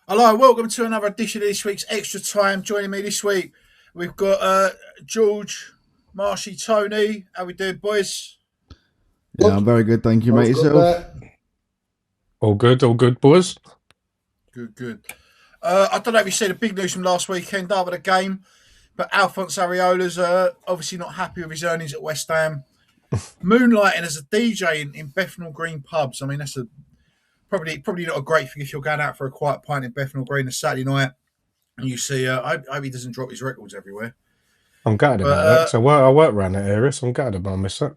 Hello, welcome to another edition of this week's Extra Time. Joining me this week, we've got George, Marshy, Tony. How we doing, boys? Yeah, I'm very good, thank you, mate. Good, Yourself? all good, boys. Good, good. I don't know if you see the big news from last weekend after the game, but Alphonse Areola's obviously not happy with his earnings at West Ham. Moonlighting as a DJ in Bethnal Green pubs. I mean, that's probably not a great thing if you're going out for a quiet pint in Bethnal Green on a Saturday night and you see. I hope he doesn't drop his records everywhere. I'm gutted about that because I work around that area, so I'm gutted about I missed that.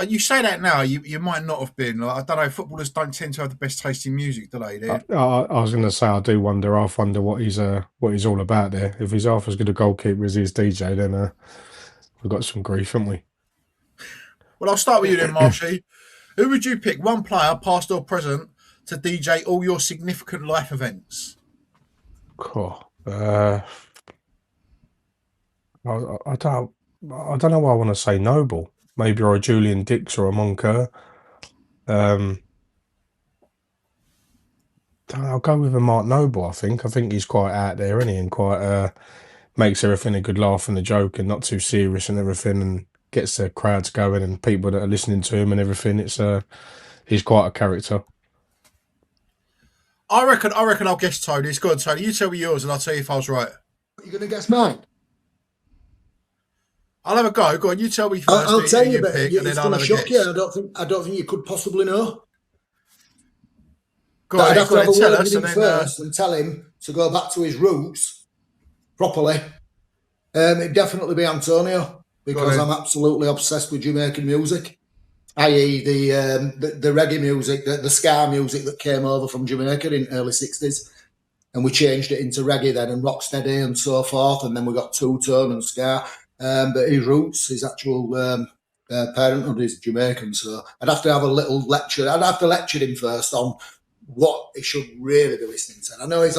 You say that now, you might not have been. Like, I don't know. Footballers don't tend to have the best taste in music, do they? I was going to say I do wonder. I wonder what he's all about there. If he's half as good a goalkeeper as he is DJ, then we've got some grief, haven't we? Well, I'll start with you then, Marshy. Who would you pick, one player, past or present, to DJ all your significant life events? Cool. I don't know why I want to say Noble. Maybe or a Julian Dix or a Moncur. I'll go with a Mark Noble. I think he's quite out there, isn't he? And quite makes everything a good laugh and a joke, and not too serious and everything, and gets the crowds going and people that are listening to him and everything. He's quite a character. I reckon I'll guess Tony. It's good, Tony. You tell me yours, and I'll tell you if I was right. You're going to guess mine? I'll have a go. Go on, you tell me first. I'll tell you, but it's going to shock you. I don't think you could possibly know. Go on, I'd have to have a word with him then, first and tell him to go back to his roots properly. It'd definitely be Antonio, because I'm absolutely obsessed with Jamaican music, i.e. the reggae music, the ska music that came over from Jamaica in early 60s. And we changed it into reggae then and rocksteady and so forth. And then we got two-tone and ska. But his roots, his actual parenthood is Jamaican. So I'd have to have a little lecture. I'd have to lecture him first on what he should really be listening to. And I know he's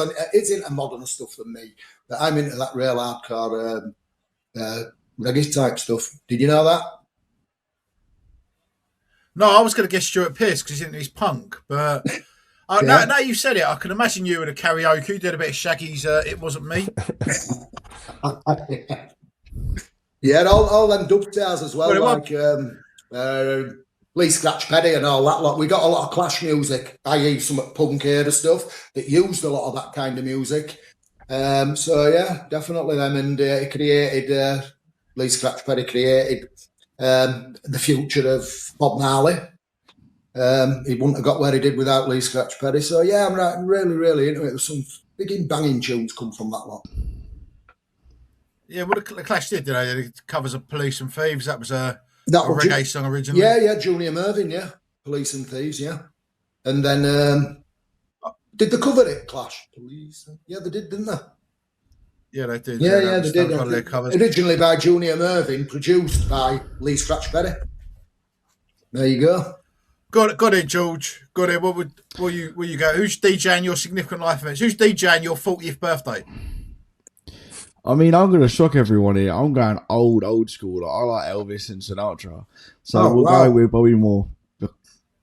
into modern stuff than me, but I'm into that real hardcore reggae type stuff. Did you know that? No, I was going to guess Stuart Pearce because he's into his punk, but now you've said it, I can imagine you at a karaoke did a bit of Shaggy's "It Wasn't Me." Yeah, all them dubsters as well, like Lee Scratch Perry and all that lot. We got a lot of Clash music, i.e. some punk era stuff that used a lot of that kind of music. So yeah, definitely them. And he created, Lee Scratch Perry created the future of Bob Marley. He wouldn't have got where he did without Lee Scratch Perry. So yeah, I'm really, really into it. There's some big banging tunes come from that lot. Yeah, well, the Clash did, you know, it covers of Police and Thieves. That was a reggae song originally. Yeah, Junior Mervyn, yeah. Police and Thieves, yeah. And then, did they cover it, Clash? Police? Yeah, they did, didn't they? Yeah, they did. Yeah, they did. Originally by Junior Mervyn, produced by Lee Scratch Perry. There you go. Got it, George. Got it. Will you go? Who's DJing your significant life events? Who's DJing your 40th birthday? I mean, I'm going to shock everyone here. I'm going old school. I like Elvis and Sinatra. So we'll go with Bobby Moore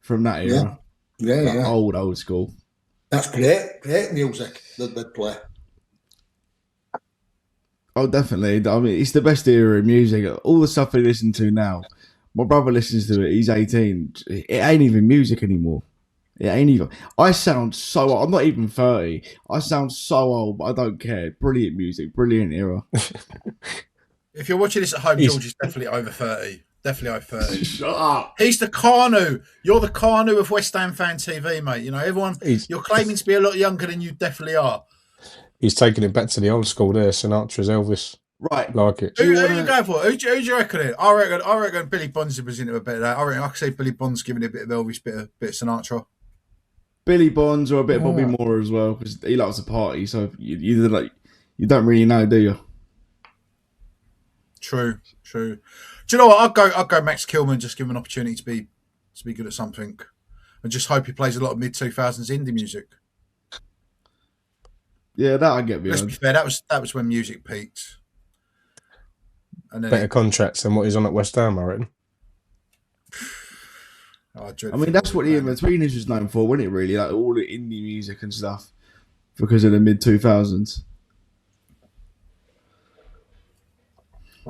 from that era. Yeah. Old school. That's great music that they play. Oh, definitely. I mean, it's the best era of music. All the stuff we listen to now. My brother listens to it. He's 18. It ain't even music anymore. It ain't even. I sound so old. I'm not even 30. I sound so old, but I don't care. Brilliant music. Brilliant era. If you're watching this at home, George is definitely over 30. Definitely over 30. Shut up. He's the Carnu. You're the Carnu of West Ham Fan TV, mate. You know, everyone, you're claiming to be a lot younger than you definitely are. He's taking it back to the old school there. Sinatra's Elvis. Right. Like it. Who are you going for? Who do you reckon it? I reckon Billy Bonds was into a bit of that. I reckon I could say Billy Bonds giving it a bit of Elvis, bit of Sinatra. Billy Bonds or a bit of Bobby Moore as well, because he likes to party. So you don't really know, do you? True. Do you know what? I'll go Max Kilman. Just give him an opportunity to be good at something, and just hope he plays a lot of mid 2000s indie music. Yeah, that I get behind. Let's be fair. That was when music peaked. And then better contracts than what he's on at West Ham, I reckon. I dread I mean, that's what the In-Betweeners was known for, wasn't it, really? Like all the indie music and stuff because of the mid-2000s.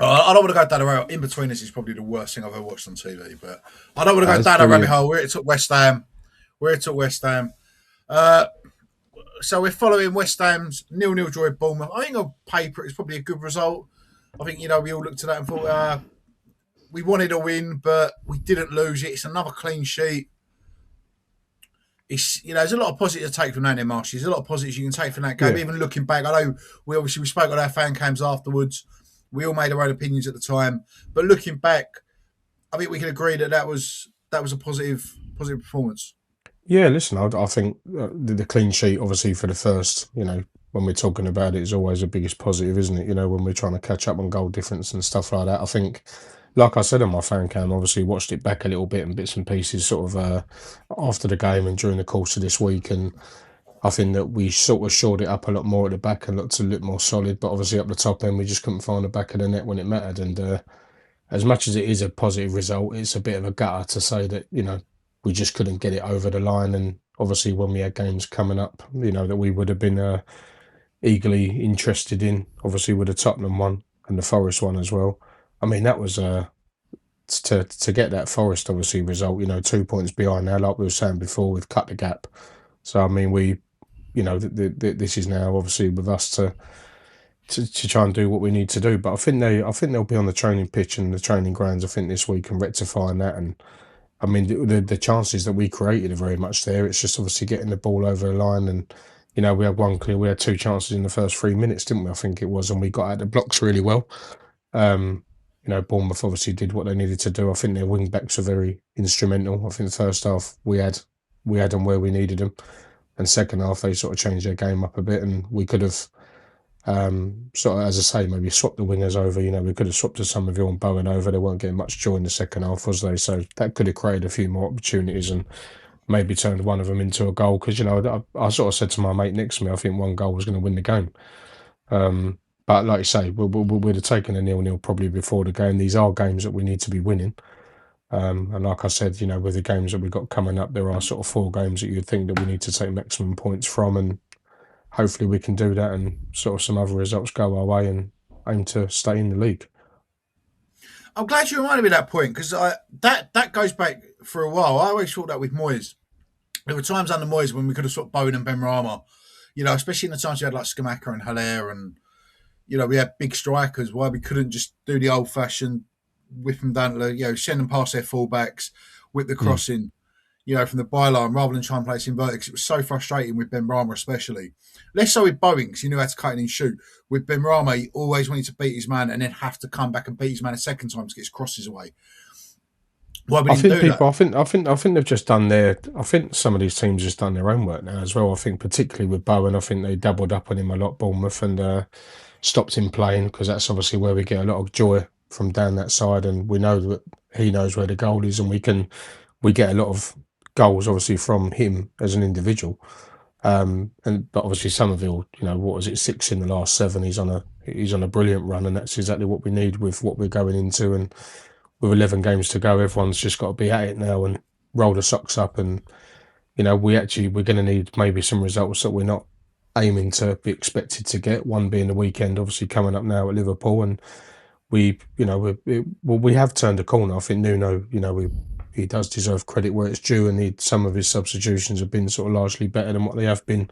I don't want to go down the rabbit. In Between Us is probably the worst thing I've ever watched on TV, but I don't want to go down that rabbit hole. Where it took West Ham. So we're following West Ham's 0-0 draw with Bournemouth. I think on paper it's probably a good result. I think, we all looked at that and thought we wanted a win, but we didn't lose it. It's another clean sheet. It's there's a lot of positives to take from that there, Marsh. There's a lot of positives you can take from that game. Yeah. Even looking back, I know we spoke on our fan cams afterwards. We all made our own opinions at the time, but looking back, I think we can agree that was a positive performance. Yeah, listen, I think the clean sheet, obviously, for the first, when we're talking about it, is always the biggest positive, isn't it? When we're trying to catch up on goal difference and stuff like that. I think, like I said on my fan cam, obviously watched it back a little bit and bits and pieces sort of after the game and during the course of this week, and I think that we sort of shored it up a lot more at the back and looked a little more solid, but obviously up the top end we just couldn't find the back of the net when it mattered. And as much as it is a positive result, it's a bit of a gutter to say that we just couldn't get it over the line. And obviously when we had games coming up, that we would have been eagerly interested in, obviously with the Tottenham one and the Forest one as well. I mean, that was to get that Forest obviously result, 2 points behind now, like we were saying before, we've cut the gap. So I mean, we this is now obviously with us to try and do what we need to do. But I think they'll be on the training pitch and the training grounds, I think, this week and rectifying that. And I mean, the chances that we created are very much there. It's just obviously getting the ball over the line. And we had 2 chances in the first 3 minutes, didn't we? I think it was, and we got out the blocks really well. Bournemouth obviously did what they needed to do. I think their wing backs were very instrumental. I think the first half we had them where we needed them. And second half, they sort of changed their game up a bit, and we could have, sort of, as I say, maybe swapped the wingers over. We could have swapped to Somerville and Bowen over. They weren't getting much joy in the second half, was they? So that could have created a few more opportunities and maybe turned one of them into a goal. Because, I sort of said to my mate next to me, I think one goal was going to win the game. But like you say, we'd have taken a 0-0 probably before the game. These are games that we need to be winning. And like I said, with the games that we've got coming up, there are sort of 4 games that you'd think that we need to take maximum points from, and hopefully we can do that and sort of some other results go our way and aim to stay in the league. I'm glad you reminded me of that point, because that goes back for a while. I always thought that with Moyes. There were times under Moyes when we could have swapped Bowen and Benrahma, especially in the times we had like Skamaka and Haller and, we had big strikers. Why we couldn't just do the old-fashioned whip them down to send them past their fullbacks, whip the cross in, from the byline rather than try and play it inverted, because it was so frustrating with Benrahma especially. Less so with Bowen, because he knew how to cut in and shoot. With Benrahma, he always wanted to beat his man and then have to come back and beat his man a second time to get his crosses away. I think they've just done I think some of these teams just done their own work now as well. I think particularly with Bowen, I think they doubled up on him a lot, Bournemouth, and stopped him playing, because that's obviously where we get a lot of joy from down that side, and we know that he knows where the goal is, and we get a lot of goals obviously from him as an individual. But obviously Somerville, what was it, 6 in the last 7? He's on a brilliant run, and that's exactly what we need with what we're going into. And with 11 games to go, everyone's just got to be at it now and roll the socks up. And we're going to need maybe some results that we're not aiming to be expected to get. One being the weekend, obviously coming up now at Liverpool, and we have turned a corner. I think Nuno, he does deserve credit where it's due, and some of his substitutions have been sort of largely better than what they have been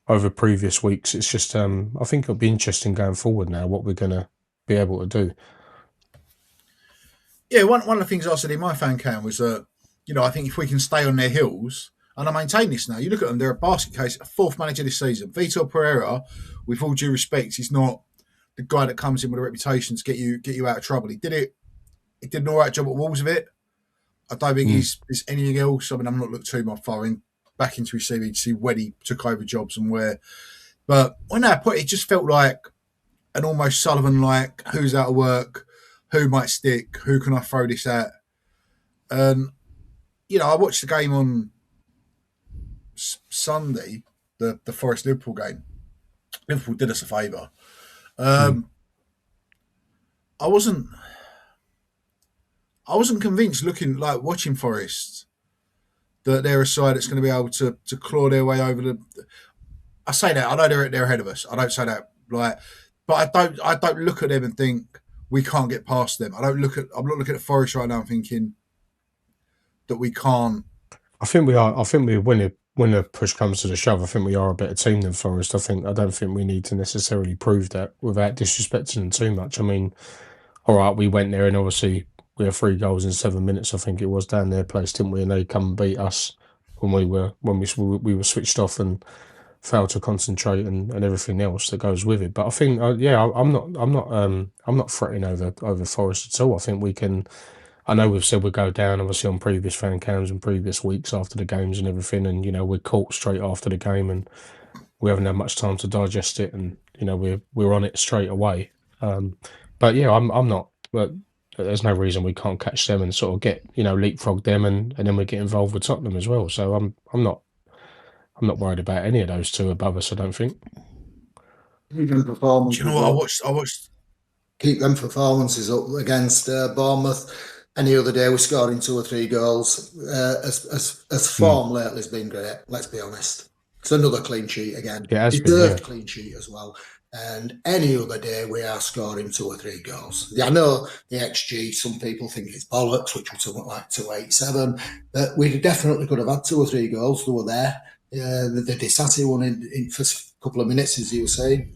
over previous weeks. It's just, I think it'll be interesting going forward now what we're going to be able to do. Yeah, one of the things I said in my fan cam was that, I think if we can stay on their heels, and I maintain this now, you look at them, they're a basket case, a 4th manager this season. Vitor Pereira, with all due respect, he's not the guy that comes in with a reputation to get you out of trouble. He did an all right job at Wolves of it. I don't think he's anything else. I mean, I'm not looking too far back into his CV to see when he took over jobs and where. But when that point, it just felt like an almost Sullivan-like, who's out of work, who might stick, who can I throw this at? And, I watched the game on Sunday, the Forest Liverpool game. Liverpool did us a favour. I wasn't convinced watching Forest that they're a side that's going to be able to claw their way over the. I say that I know they're ahead of us. I don't say that but I don't look at them and think we can't get past them. I'm not looking at Forest right now and thinking that we can't. I think we are. I think when the push comes to the shove, I think we are a better team than Forest. I don't think we need to necessarily prove that without disrespecting them too much. I mean, all right, we went there and obviously we had 3 goals in 7 minutes. I think it was down their place, didn't we? And they come and beat us when we were switched off and failed to concentrate and everything else that goes with it. But I think, I'm not fretting over Forest at all. I think we can. I know we've said we'll go down, obviously, on previous fan cams and previous weeks after the games and everything, and we're caught straight after the game, and we haven't had much time to digest it, and we're on it straight away. But yeah, I'm not. But there's no reason we can't catch them and sort of get leapfrog them, and then we get involved with Tottenham as well. So I'm not worried about any of those two above us. I don't think. Even performance. Do you know what I watched? Keep them performances up against Bournemouth. Any other day we're scoring 2 or 3 goals. As form lately has been great. Let's be honest. It's another clean sheet again. Yeah, deserved clean sheet as well. And any other day we are scoring 2 or 3 goals. I know the XG. Some people think it's bollocks, which was something like 287. But we definitely could have had 2 or 3 goals. They were there. The Disati one in first couple of minutes, as you were saying,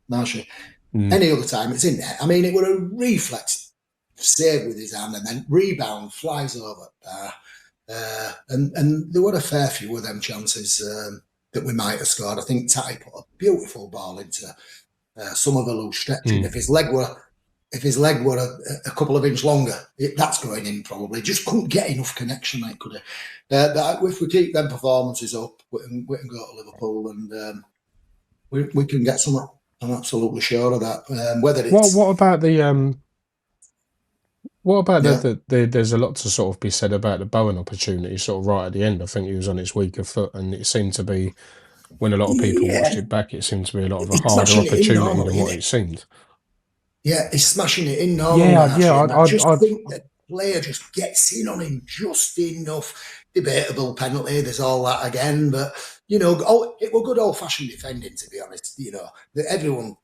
Marshy. Any other time it's in there. I mean, it were a reflex save with his hand and then rebound, flies over. And there were a fair few of them chances that we might have scored. I think Tatty put a beautiful ball into some of the loose stretching. If his leg were a couple of inches longer, that's going in probably. Just couldn't get enough connection, mate, could he? But if we keep them performances up, we can go to Liverpool and we can get something. I'm absolutely sure of that. Whether it's what about the there's a lot to sort of be said about the Bowen opportunity, sort of right at the end. I think he was on its weaker foot, and it seemed to be when a lot of people watched it back, it seemed to be a lot of a harder opportunity than what it seemed. Yeah, he's smashing it in normally. I just think the player just gets in on him just enough. Debatable penalty, there's all that again, but it was good old-fashioned defending, to be honest. Everyone,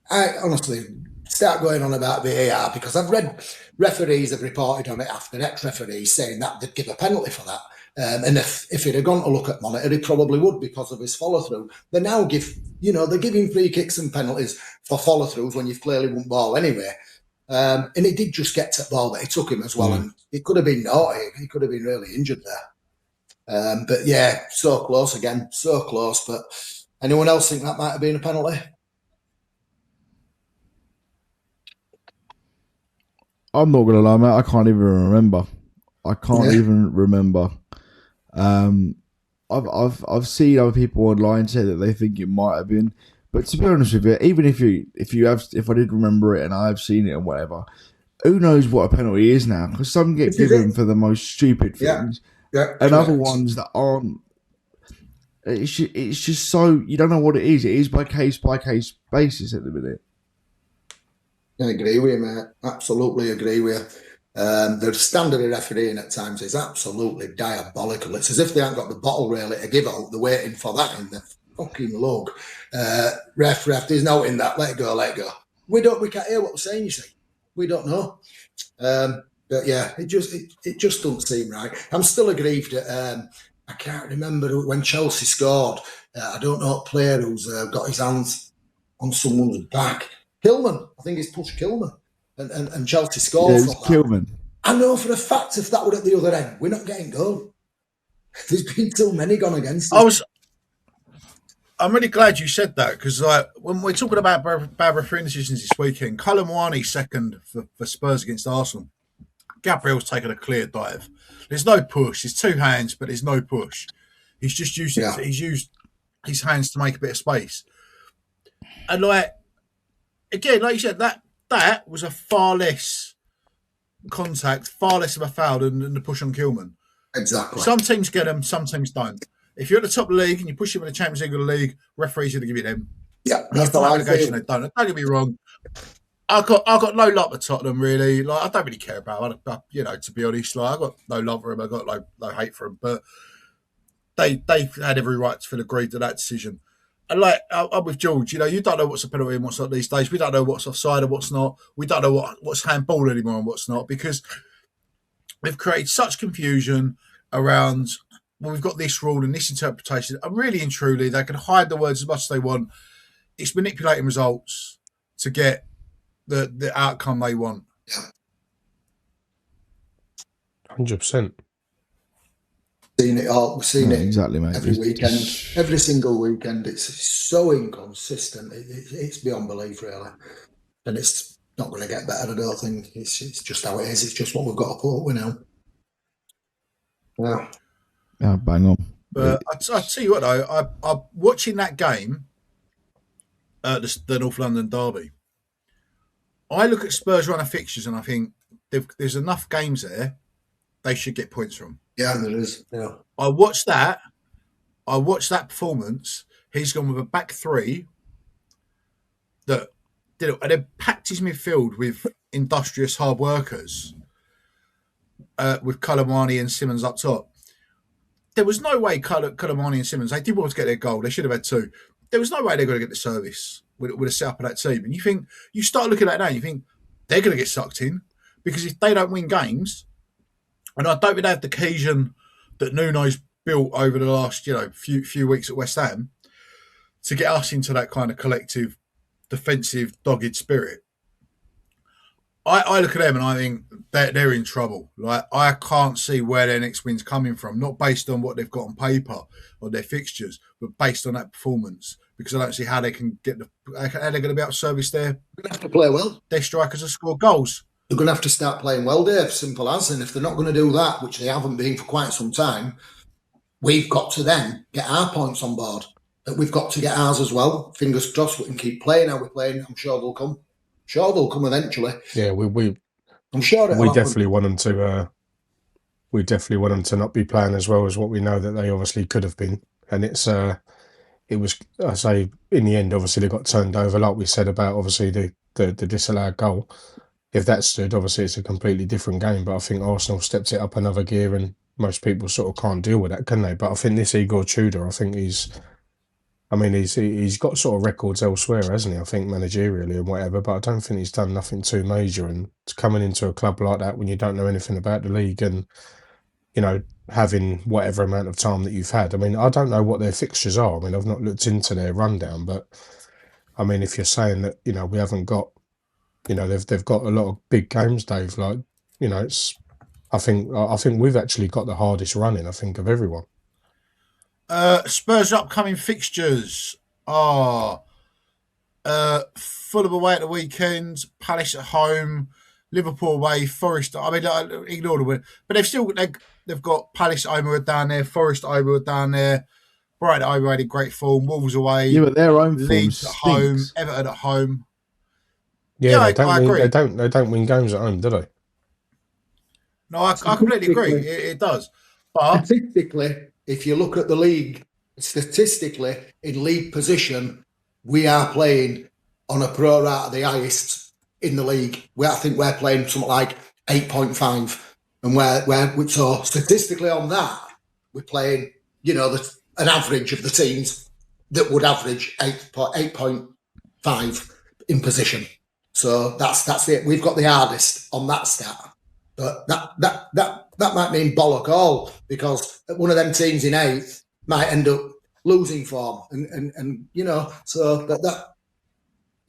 I honestly start going on about VAR because I've read referees have reported on it after ex-referees saying that they'd give a penalty for that. And if he'd have gone to look at monitor, he probably would because of his follow-through. They now they're giving free kicks and penalties for follow-throughs when you've clearly won ball anyway. And he did just get to the ball that he took him as well. And it could have been naughty. He could have been really injured there. But yeah, so close again. So close. But anyone else think that might have been a penalty? I'm not going to lie, mate. I can't even remember. Even remember. I've seen other people online say that they think it might have been. But to be honest with you, even if I did remember it and I've seen it and whatever, who knows what a penalty is now? Because some get given for the most stupid things, and other ones that aren't. It's just so you don't know what it is. It is by case basis at the minute. I agree with you, mate. Absolutely agree with you. The standard of refereeing at times is absolutely diabolical. It's as if they haven't got the bottle really to give out. They're waiting for that in the fucking lug. Ref, there's no in that. Let it go. We can't hear what we're saying, you see. We don't know. But yeah, it just doesn't seem right. I'm still aggrieved at, I can't remember when Chelsea scored. I don't know what player who's got his hands on someone's back. Hillman, I think it's pushed Hillman. And Chelsea scored from that. Kilman. I know for a fact if that were at the other end, we're not getting goal. There's been too many gone against us. I'm really glad you said that because when we're talking about bad refereeing decisions this weekend, Colin Wani second for Spurs against Arsenal. Gabriel's taken a clear dive. There's no push. There's 2 hands, but there's no push. He's just used he's used his hands to make a bit of space. And again, like you said, that was a far less contact, far less of a foul than the push on Kilman. Exactly. Some teams get them, some teams don't. If you're at the top of the league and you push him in the Champions League or the league, referees are going to give you them. Yeah, that's the relegation. They don't. Don't get me wrong. I got no love for Tottenham really. Like I don't really care about it, to be honest. Like I got no love for him. I got no hate for him. But they had every right to feel aggrieved to that decision. And like I'm with George, you don't know what's a penalty and what's not these days. We don't know what's offside and what's not. We don't know what's handball anymore and what's not because they've created such confusion around. Well, we've got this rule and this interpretation. And really and truly, they can hide the words as much as they want. It's manipulating results to get the outcome they want. 100%. Seen it all. We've seen it exactly, mate. every weekend, every single weekend. It's so inconsistent. It's beyond belief, really. And it's not going to get better, I don't think. It's just how it is. It's just what we've got to put up with now. Yeah. Yeah, bang on. But I tell you what, though, I'm watching that game, the North London derby. I look at Spurs run of fixtures and I think there's enough games there they should get points from. Yeah, there is. Yeah. I watched that performance. He's gone with a back three that did it, and then packed his midfield with industrious hard workers, with Colomani and Simmons up top. There was no way Colomani and Simmons, they did well to get their goal. They should have had two. There was no way they're going to get the service with a set up of that team. And you start looking at that now, you think they're going to get sucked in because if they don't win games, and I don't think they have the cohesion that Nuno's built over the last few weeks at West Ham to get us into that kind of collective, defensive, dogged spirit. I look at them and I think they're in trouble. Like I can't see where their next win's coming from, not based on what they've got on paper or their fixtures, but based on that performance. Because I don't see how they can how they're going to be able to service their. They're going to have to play well. Their strikers have scored goals. They're going to have to start playing well, Dave. Simple as. And if they're not going to do that, which they haven't been for quite some time, we've got to then get our points on board. That we've got to get ours as well. Fingers crossed we can keep playing how we're playing. I'm sure they'll come. Sure, they'll come eventually. Yeah, I'm sure we definitely want them to. We definitely want them to not be playing as well as what we know that they obviously could have been. And it was. I say in the end, obviously they got turned over, like we said about obviously the disallowed goal. If that stood, obviously it's a completely different game. But I think Arsenal stepped it up another gear, and most people sort of can't deal with that, can they? But I think this Igor Tudor, I think he's got sort of records elsewhere, hasn't he? I think managerially and whatever, but I don't think he's done nothing too major. And coming into a club like that when you don't know anything about the league and, having whatever amount of time that you've had. I mean, I don't know what their fixtures are. I mean, I've not looked into their rundown, but I mean, if you're saying that, we haven't got, they've got a lot of big games, Dave, like, it's, I think we've actually got the hardest running, I think, of everyone. Spurs' upcoming fixtures are Fulham away at the weekend, Palace at home, Liverpool away, Forest. I mean, ignore the win, but they've got Palace at home down there, Forest at home down there, Brighton at home in great form, Wolves away. Yeah, but their own Leeds at home, stinks. Everton at home. Yeah, I agree. They don't win games at home, do they? No, I completely agree. It does. But statistically, if you look at the league, statistically, in league position, we are playing on a pro rata the highest in the league. I think we're playing something like 8.5. And so statistically on that, we're playing, an average of the teams that would average 8.5 in position. So that's it. We've got the hardest on that stat. But that might mean bollock all, because one of them teams in 8th might end up losing form, and so that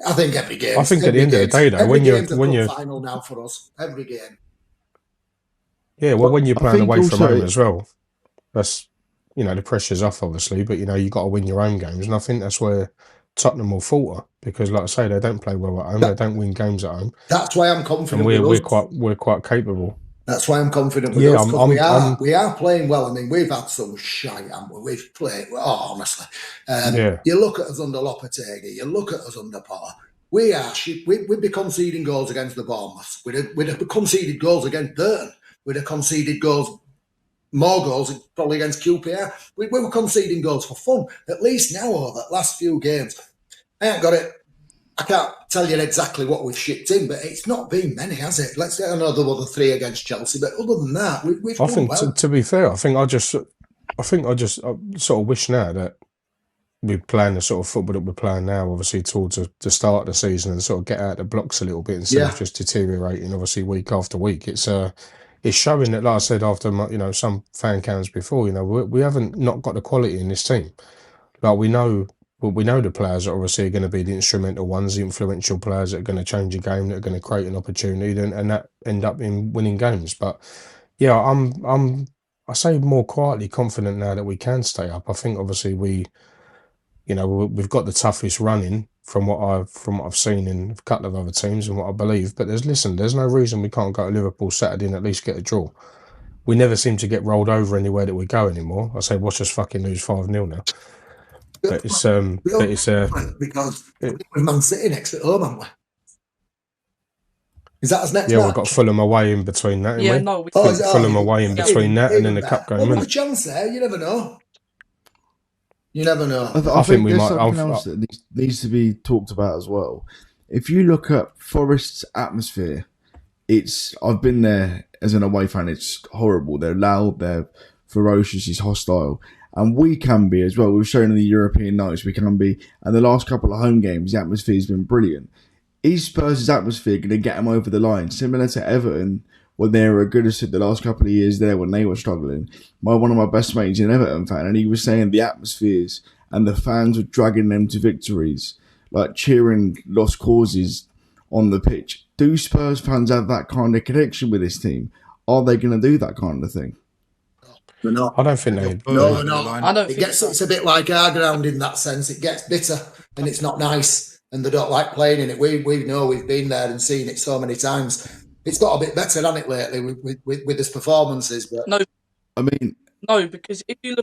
I think every game. I think at the end of the day, though, when you're final now for us, every game. Yeah, well, when you're playing away from also, home as well, that's the pressure's off, obviously, but you got to win your own games, and I think that's where Tottenham will falter, because, like I say, they don't play well at home. They don't win games at home. That's why I'm confident. And we're quite capable. That's why I'm confident with us, because we are playing well. I mean, we've had some shite, haven't we? We've played, honestly. You look at us under Lopetegui, you look at us under Potter. We'd be conceding goals against the Bournemouth. We'd have conceded goals against Burton. We'd have conceded more goals probably against QPR. We were conceding goals for fun. At least now, over the last few games, I ain't got it I can't tell you exactly what we've shipped in, but it's not been many, has it? Let's get another 3 against Chelsea. But other than that, we've I done think well. to be fair, I sort of wish now that we're playing the sort of football that we're playing now, obviously towards the start of the season, and sort of get out of the blocks a little bit instead of just deteriorating, obviously week after week. It's showing that, like I said, after some fan cams before, we haven't not got the quality in this team. Like we know the players that obviously are going to be the instrumental ones, the influential players that are going to change a game, that are going to create an opportunity, and that end up in winning games. But yeah, I say more quietly confident now that we can stay up. I think obviously we've got the toughest running from what I've seen in a couple of other teams and what I believe. But there's no reason we can't go to Liverpool Saturday and at least get a draw. We never seem to get rolled over anywhere that we go anymore. I say, watch us fucking lose 5-0 now. But it's because we've Man City next at home, haven't we? Is that us next yeah, match? we've got Fulham away in between that, haven't we? Fulham away in between that and then the cup game. Well, there's a chance there. You never know. You never know. I think there's something else that needs to be talked about as well. If you look at Forest's atmosphere, I've been there as an away fan. It's horrible. They're loud. They're ferocious. It's hostile. And we can be as well. We've shown in the European nights we can be. And the last couple of home games, the atmosphere's been brilliant. Is Spurs' atmosphere going to get them over the line? Similar to Everton, when they were good as the last couple of years there when they were struggling. One of my best mates is an Everton fan, and he was saying the atmospheres and the fans were dragging them to victories, like cheering lost causes on the pitch. Do Spurs fans have that kind of connection with this team? Are they going to do that kind of thing? They're not. I don't think they. No, I don't. It's a bit like our ground in that sense. It gets bitter and it's not nice, and they don't like playing in it. We know, we've been there and seen it so many times. It's got a bit better, hasn't it, lately with his performances? But no, because if you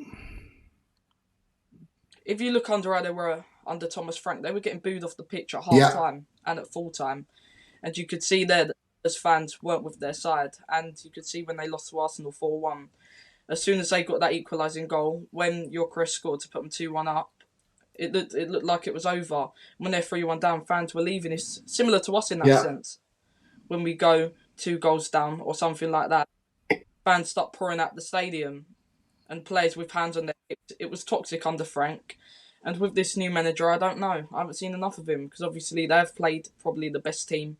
look under how they were under Thomas Frank, they were getting booed off the pitch at half time and at full time, and you could see there that as fans weren't with their side, and you could see when they lost to Arsenal 4-1. As soon as they got that equalising goal, when Chris scored to put them 2-1 up, it looked like it was over. When they're 3-1 down, fans were leaving. It's similar to us in that sense. When we go 2 goals down or something like that, fans start pouring out the stadium, and players with hands on their hips. It was toxic under Frank, and with this new manager, I don't know. I haven't seen enough of him because obviously they've played probably the best team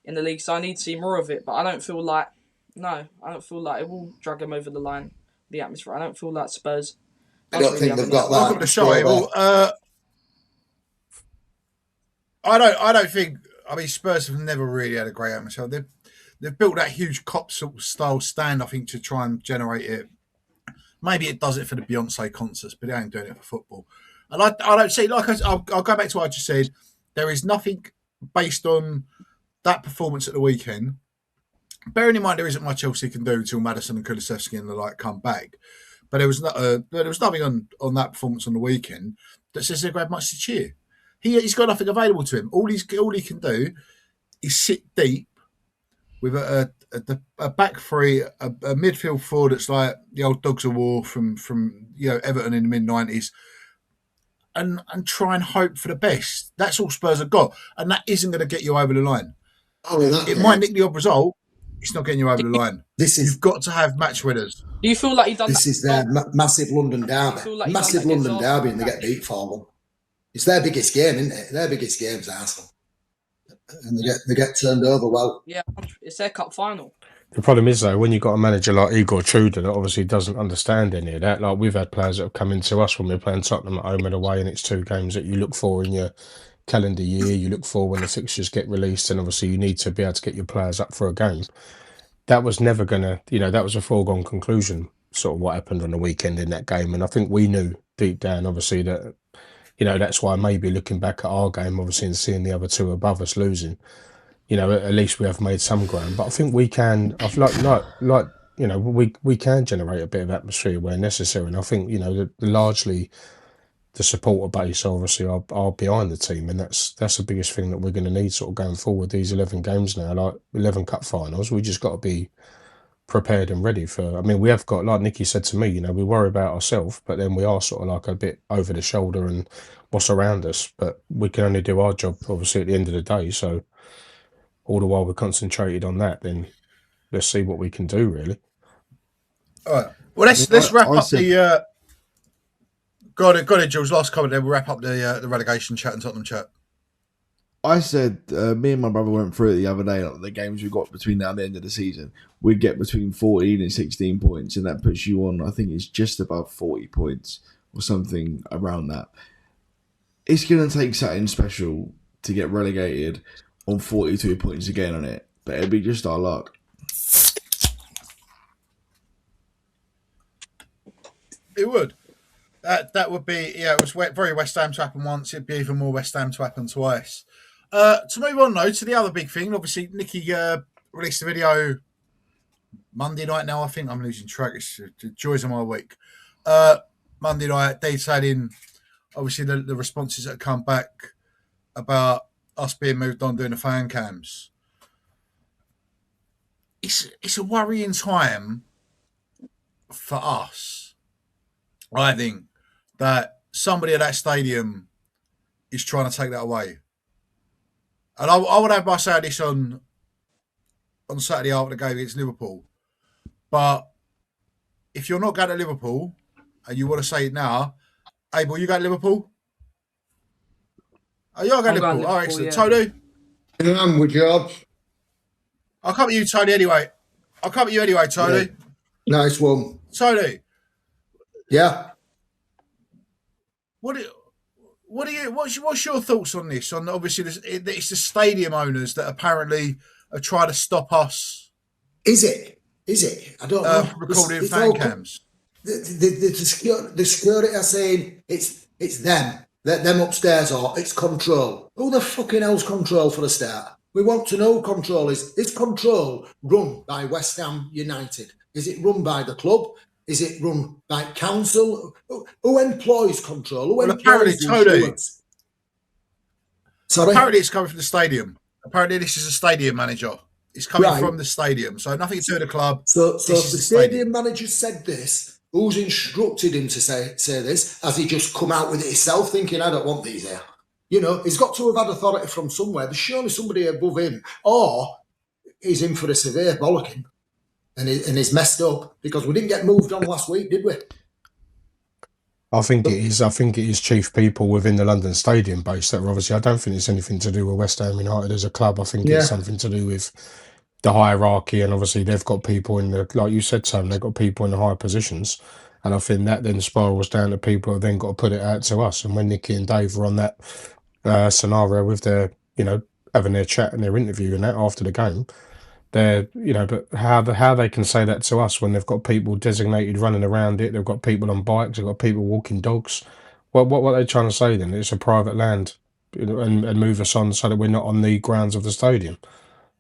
in the league, so I need to see more of it. But I don't feel like it will drag them over the line. The atmosphere. I don't feel like Spurs. I don't think they've got that. Welcome to show. I don't think. I mean, Spurs have never really had a great atmosphere. They've built that huge cop sort of style stand, I think, to try and generate it. Maybe it does it for the Beyonce concerts, but they ain't doing it for football. And I don't see, I'll go back to what I just said. There is nothing based on that performance at the weekend. Bearing in mind there isn't much else he can do until Maddison and Kulusevski and the like come back. But there was nothing on that performance on the weekend that says they've had much to cheer. He's got nothing available to him. All he can do is sit deep with a back three, a midfield forward that's like the old Dogs of War from Everton in the mid-90s, and try and hope for the best. That's all Spurs have got, and that isn't going to get you over the line. It might nick the odd result. It's not getting you over the line. You've got to have match winners. Do you feel like he's done this? Is their massive London derby. Massive London derby, and they get beat 4-1. It's their biggest game, isn't it? Their biggest game's Arsenal. And they get turned over well. Yeah, it's their cup final. The problem is, though, when you've got a manager like Igor Tudor that obviously doesn't understand any of that, like we've had players that have come into us when we're playing Tottenham at home and away, and it's 2 games that you look for in your calendar year, you look for when the fixtures get released, and obviously you need to be able to get your players up for a game. That was never going to, that was a foregone conclusion, sort of what happened on the weekend in that game. And I think we knew deep down, obviously, that, that's why maybe looking back at our game, obviously, and seeing the other 2 above us losing, at least we have made some ground. But I think we can, we can generate a bit of atmosphere where necessary. And I think, largely the supporter base obviously are behind the team, and that's the biggest thing that we're going to need sort of going forward. These 11 games now, like 11 cup finals, we just got to be prepared and ready for. I mean, we have got, like Nicky said to me, we worry about ourselves, but then we are sort of like a bit over the shoulder and what's around us. But we can only do our job, obviously, at the end of the day. So all the while we're concentrated on that, then let's see what we can do, really. All right. Well, let's wrap up the. Got it, Jules. Last comment. Then we'll wrap up the relegation chat and Tottenham chat. I said, me and my brother went through it the other day, like the games we got between now and the end of the season. We get between 14 and 16 points, and that puts you on, I think it's just above 40 points or something around that. It's going to take something special to get relegated on 42 points again on it, but it'd be just our luck. It would. That would be, it was very West Ham to happen once. It'd be even more West Ham to happen twice. To move on, though, to the other big thing, obviously, Nicky released a video Monday night now, I think. I'm losing track. It's the joys of my week. Monday night, detailing, obviously, the responses that have come back about us being moved on doing the fan cams. It's a worrying time for us, I think, that somebody at that stadium is trying to take that away. And I would have my say this on Saturday after the game against Liverpool. But if you're not going to Liverpool and you want to say it now, Abel, you going to Liverpool? Oh, you're going to Liverpool. Oh, excellent. Yeah. Tony? I'm with you. I'll come to you, Tony, anyway. Tony. Yeah. Nice one. Tony. Yeah. What's your thoughts on this? On obviously, it's the stadium owners that apparently are trying to stop us. Is it? I don't know. Recording fan cams. The security are saying it's them. Them upstairs are. It's control. Who the fucking hell's control for a start? We want to know who control is. Is control run by West Ham United? Is it run by the club? Is it run by council? Who employs control? Who employs insurance? Sorry? Apparently it's coming from the stadium. Apparently this is a stadium manager. It's coming from the stadium. So nothing to do with the club. So if the stadium manager said this, who's instructed him to say this? Has he just come out with it himself thinking, I don't want these here? He's got to have had authority from somewhere. There's surely somebody above him. Or he's in for a severe bollocking. And he's messed up because we didn't get moved on last week, did we? I think it is. I think it is chief people within the London Stadium base that are obviously. I don't think it's anything to do with West Ham United as a club. I think it's something to do with the hierarchy, and obviously they've got people in the, like you said, Tom, they've got people in the higher positions, and I think that then spirals down to people who then got to put it out to us. And when Nicky and Dave were on that scenario with their, having their chat and their interview and that after the game. They're, but how they can say that to us when they've got people designated running around it, they've got people on bikes, they've got people walking dogs. What are they trying to say then? It's a private land, and move us on so that we're not on the grounds of the stadium.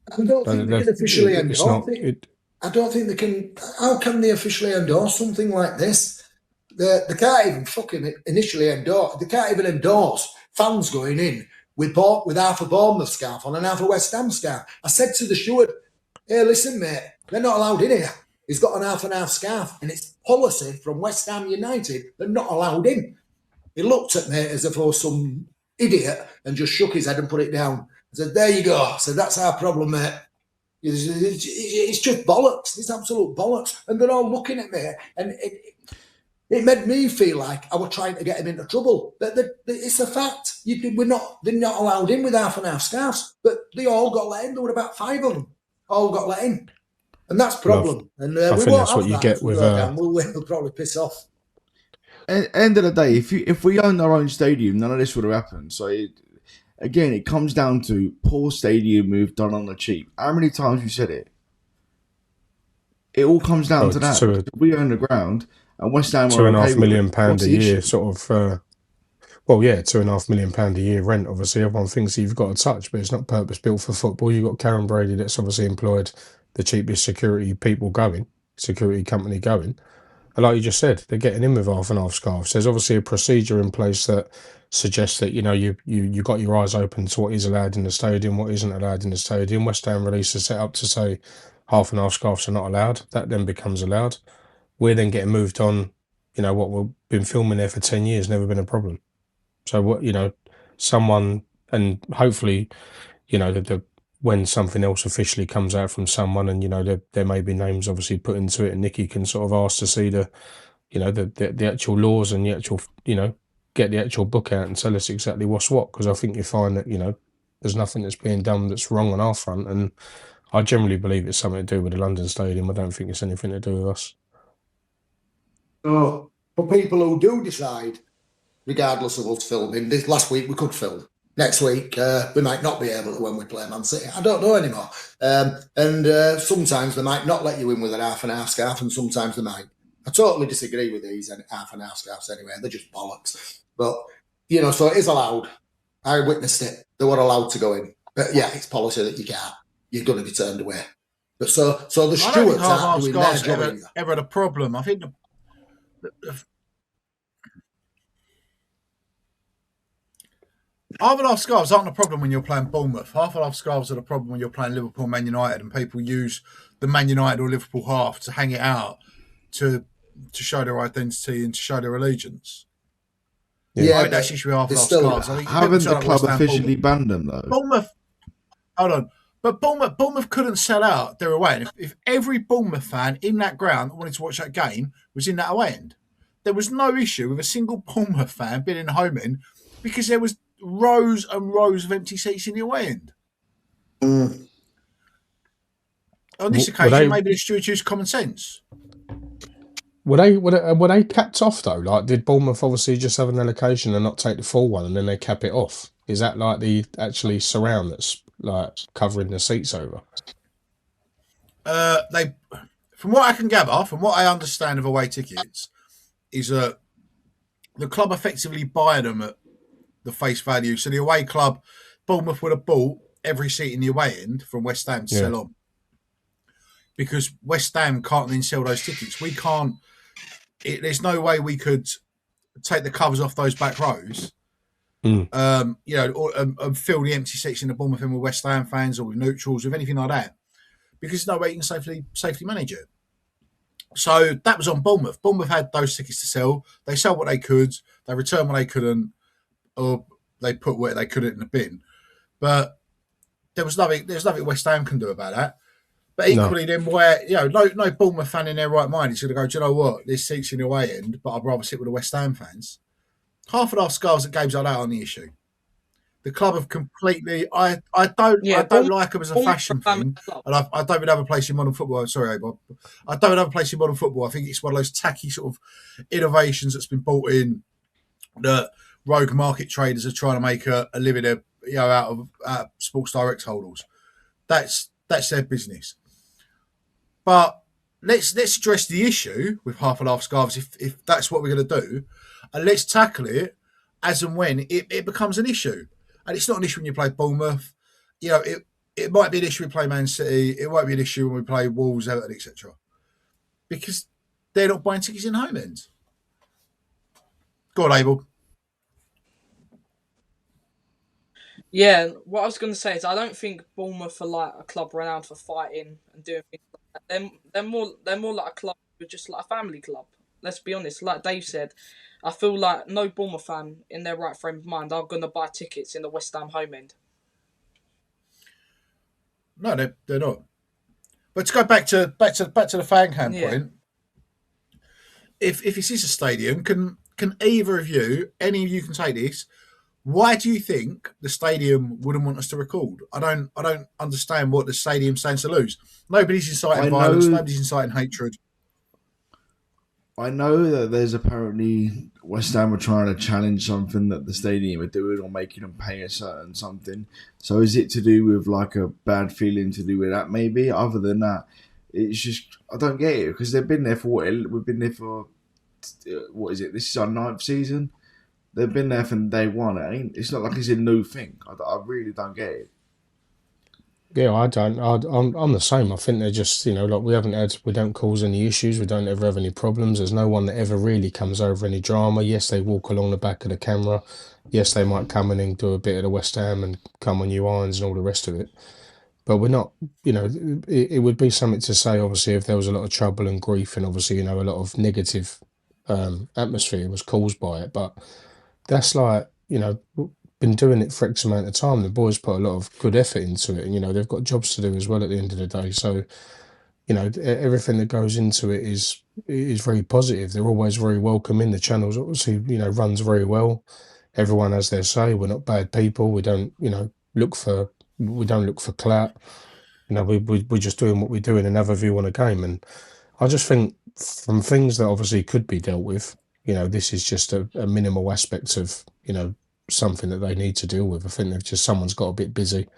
I don't think they can officially endorse it. I don't think they can. How can they officially endorse something like this? They can't even fucking initially endorse. They can't even endorse fans going in with half a Bournemouth scarf on and half a West Ham scarf. I said to the steward, hey, listen, mate, they're not allowed in here. He's got an half and half scarf, and it's policy from West Ham United. They're not allowed in. He looked at me as if I was some idiot and just shook his head and put it down. I said, there you go. I said, that's our problem, mate. It's just bollocks. It's absolute bollocks. And they're all looking at me, and it made me feel like I was trying to get him into trouble. But it's a fact. They're not allowed in with half and half scarves. But they all got let in. There were about 5 of them. All got let in, and that's a problem. And we won't that's have what you that get with. We'll probably piss off. End of the day, if we owned our own stadium, none of this would have happened. So it comes down to poor stadium move done on the cheap. How many times you said it? It all comes down to that. If we own the ground, and West Ham £2.5 million a year, sort of. £2.5 million a year rent. Obviously, everyone thinks you've got a touch, but it's not purpose built for football. You've got Karen Brady that's obviously employed the cheapest security company going. And like you just said, they're getting in with half and half scarves. There's obviously a procedure in place that suggests that, you got your eyes open to what is allowed in the stadium, what isn't allowed in the stadium. West Ham released a set up to say half and half scarves are not allowed. That then becomes allowed. We're then getting moved on. You know what? We've been filming there for 10 years, never been a problem. So what, you know, someone, and hopefully, you know, when something else officially comes out from someone, and you know, there may be names obviously put into it, and Nikki can sort of ask to see the, you know, the actual laws and the actual, you know, get the actual book out and tell us exactly what's what. Because I think you find that, you know, there's nothing that's being done that's wrong on our front, and I generally believe it's something to do with the London Stadium. I don't think it's anything to do with us. So for people who do decide, regardless of us filming, this last week we could film. Next week we might not be able to when we play Man City. I don't know anymore. And sometimes they might not let you in with an half and half scarf, and sometimes they might. I totally disagree with these half and half scarves anyway. They're just bollocks. But, you know, so it is allowed. I witnessed it. They were allowed to go in. But yeah, it's policy that you can't. You're going to be turned away. But so the stewards aren't doing their job either. Ever had a problem. I think half and half scarves aren't a problem when you're playing Bournemouth. Half and half scarves are the problem when you're playing Liverpool, Man United, and people use the Man United or Liverpool half to hang it out to show their identity and to show their allegiance. Yeah, I think that's issue with half and half scarves. I think Haven't the club officially banned them though? Bournemouth, hold on. But Bournemouth couldn't sell out their away end. If every Bournemouth fan in that ground that wanted to watch that game was in that away end, there was no issue with a single Bournemouth fan being in the home end because there was rows and rows of empty seats in the away end. On this occasion, maybe the stewards used common sense. Were they capped off though? Like, did Bournemouth obviously just have an allocation and not take the full one, and then they cap it off? Is that like the actually surround that's like covering the seats over? They, from what I can gather, from what I understand of away tickets, is that the club effectively buy them at the face value. So the away club, Bournemouth would have bought every seat in the away end from West Ham to sell on, because West Ham can't then sell those tickets. We can't. There's no way we could take the covers off those back rows, you know, and fill the empty seats in the Bournemouth end with West Ham fans or with neutrals, with anything like that, because there's no way you can safely manage it. So that was on Bournemouth. Bournemouth had those tickets to sell. They sold what they could. They returned what they couldn't, or they put what they couldn't in the bin. But there's nothing West Ham can do about that. But equally, then where, you know, no Bournemouth fan in their right mind is going to go, do you know what? This seat's in the away end, but I'd rather sit with the West Ham fans. Half and half scarves at games like that on the issue. The club have completely. I don't like them as a fashion thing, and I don't even have a place in modern football. I'm sorry, Bob. I don't have a place in modern football. I think it's one of those tacky sort of innovations that's been brought in that rogue market traders are trying to make a living, you know, out of Sports Direct holders. That's their business. But let's address the issue with half and half scarves if that's what we're going to do, and let's tackle it as and when it becomes an issue. And it's not an issue when you play Bournemouth. You know, it might be an issue when we play Man City. It might be an issue when we play Wolves, Everton, etc. Because they're not buying tickets in home ends. Go on, Abel. Yeah, what I was going to say is I don't think Bournemouth are like a club renowned for fighting and doing things like that. They're more like a club, just like a family club. Let's be honest. Like Dave said, I feel like no Bournemouth fan in their right frame of mind are going to buy tickets in the West Ham home end. No, they're not. But to go back to the fan cam point, if this is a stadium, can either of you, any of you can take this? Why do you think the stadium wouldn't want us to record? I don't understand what the stadium stands to lose. Nobody's inciting violence. Nobody's inciting hatred. I know that there's apparently West Ham are trying to challenge something that the stadium are doing or making them pay a certain something. So is it to do with like a bad feeling to do with that maybe? Other than that, it's just, I don't get it because they've been there for we've been there for, what is it? This is our 9th season. They've been there from day one. It's not like it's a new thing. I really don't get it. Yeah, I don't. I'm the same. I think they're just, you know, like we don't cause any issues. We don't ever have any problems. There's no one that ever really comes over any drama. Yes, they walk along the back of the camera. Yes, they might come in and do a bit of the West Ham and come on you irons and all the rest of it. but we're not, it would be something to say, obviously, if there was a lot of trouble and grief and obviously, a lot of negative atmosphere was caused by it. But that's like, been doing it for X amount of time. The boys put a lot of good effort into it, and they've got jobs to do as well at the end of the day. So, everything that goes into it is very positive. They're always very welcoming. The channels obviously, runs very well. Everyone has their say. We're not bad people. We don't, look for clout. We're just doing what we do in another view on a game. And I just think from things that obviously could be dealt with, this is just a minimal aspect of, something that they need to deal with. I think they've just, someone's got a bit busy,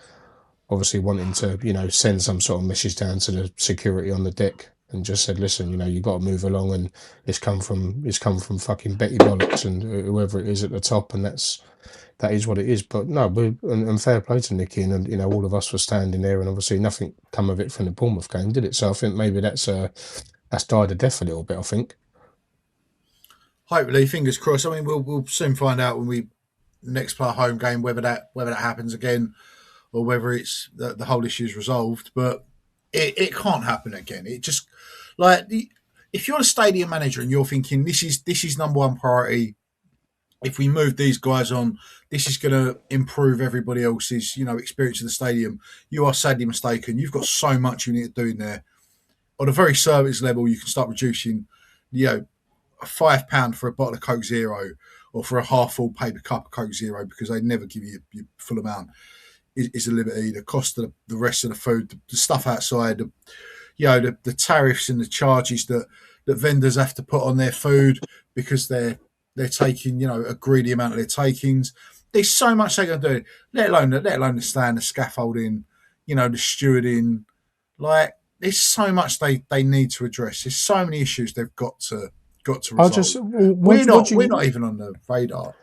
obviously wanting to, send some sort of message down to the security on the deck and just said, listen, you've got to move along, and it's come from fucking Betty Bollocks and whoever it is at the top, and that is what it is. But no, and fair play to Nicky, and all of us were standing there, and obviously nothing come of it from the Bournemouth game, did it? So I think maybe that's died a death a little bit, I think. Hopefully, fingers crossed. I mean, we'll soon find out when we next play a home game whether that happens again, or whether it's the whole issue is resolved. But it can't happen again. It just, like, if you're a stadium manager and you're thinking this is number one priority, if we move these guys on, this is going to improve everybody else's experience of the stadium, you are sadly mistaken. You've got so much you need to do in there. On a very service level, you can start reducing, £5 for a bottle of Coke Zero, or for a half full paper cup of Coke Zero, because they never give you your full amount, is a liberty. The cost of the rest of the food, the stuff outside, the tariffs and the charges that vendors have to put on their food because they're taking a greedy amount of their takings. There's so much they're going to do. Let alone the stand, the scaffolding, the stewarding. Like, there's so much they need to address. There's so many issues they've got to resolve. We're not even on the radar.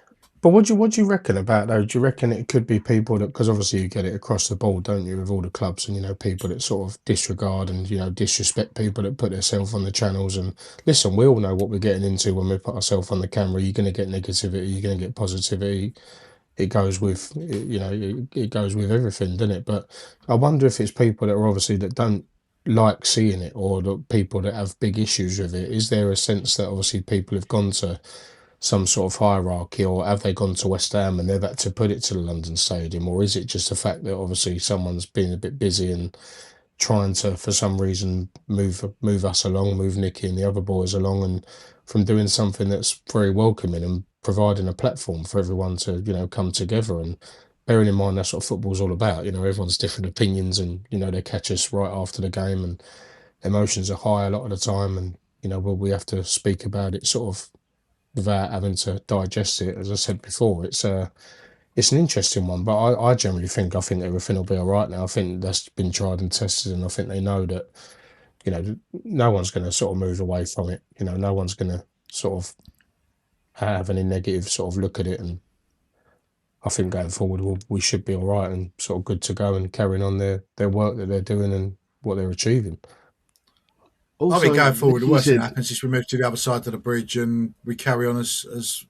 But what do you reckon about, though? Do you reckon it could be people that, because obviously you get it across the board, don't you, with all the clubs, and people that sort of disregard and disrespect people that put themselves on the channels? And listen, we all know what we're getting into when we put ourselves on the camera. You're going to get negativity, you're going to get positivity. It goes with it goes with everything, doesn't it? But I wonder if it's people that are obviously that don't like seeing it, or the people that have big issues with it. Is there a sense that obviously people have gone to some sort of hierarchy, or have they gone to West Ham and they've had to put it to the London Stadium? Or is it just the fact that obviously someone's been a bit busy and trying to, for some reason, move us along, move Nicky and the other boys along, and from doing something that's very welcoming and providing a platform for everyone to come together? And bearing in mind that's what football's all about. Everyone's different opinions, and they catch us right after the game, and emotions are high a lot of the time, and we have to speak about it sort of without having to digest it. As I said before, it's an interesting one, but I generally think everything will be all right now. I think that's been tried and tested, and I think they know that no one's going to sort of move away from it. No one's going to sort of have any negative sort of look at it, and I think going forward we should be all right and sort of good to go and carrying on their work that they're doing and what they're achieving. Also, I think going forward, the worst thing that happens is we move to the other side of the bridge and we carry on as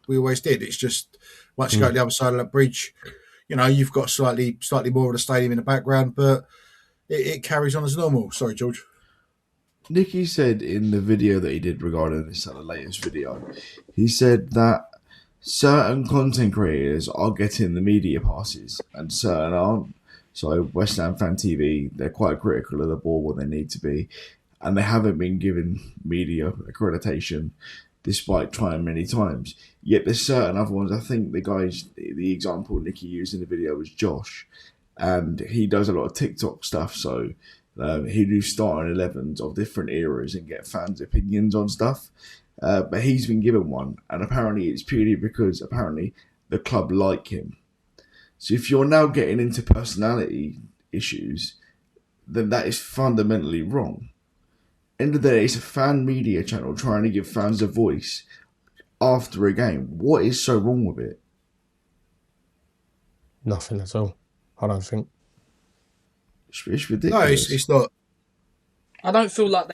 we always did. It's just once you go to the other side of that bridge, you've got slightly more of the stadium in the background, but it carries on as normal. Sorry, George. Nicky said in the video that he did regarding this, the latest video, he said that certain content creators are getting the media passes and certain aren't. So West Ham Fan TV, they're quite critical of the board when they need to be, and they haven't been given media accreditation despite trying many times. Yet there's certain other ones. I think the example Nicky used in the video was Josh, and he does a lot of TikTok stuff, so he do starting 11s of different eras and get fans' opinions on stuff. But he's been given one, and apparently it's purely because apparently the club like him. So if you're now getting into personality issues, then that is fundamentally wrong. End of the day, it's a fan media channel trying to give fans a voice after a game. What is so wrong with it? Nothing at all, I don't think. It's ridiculous. No, it's not. I don't feel like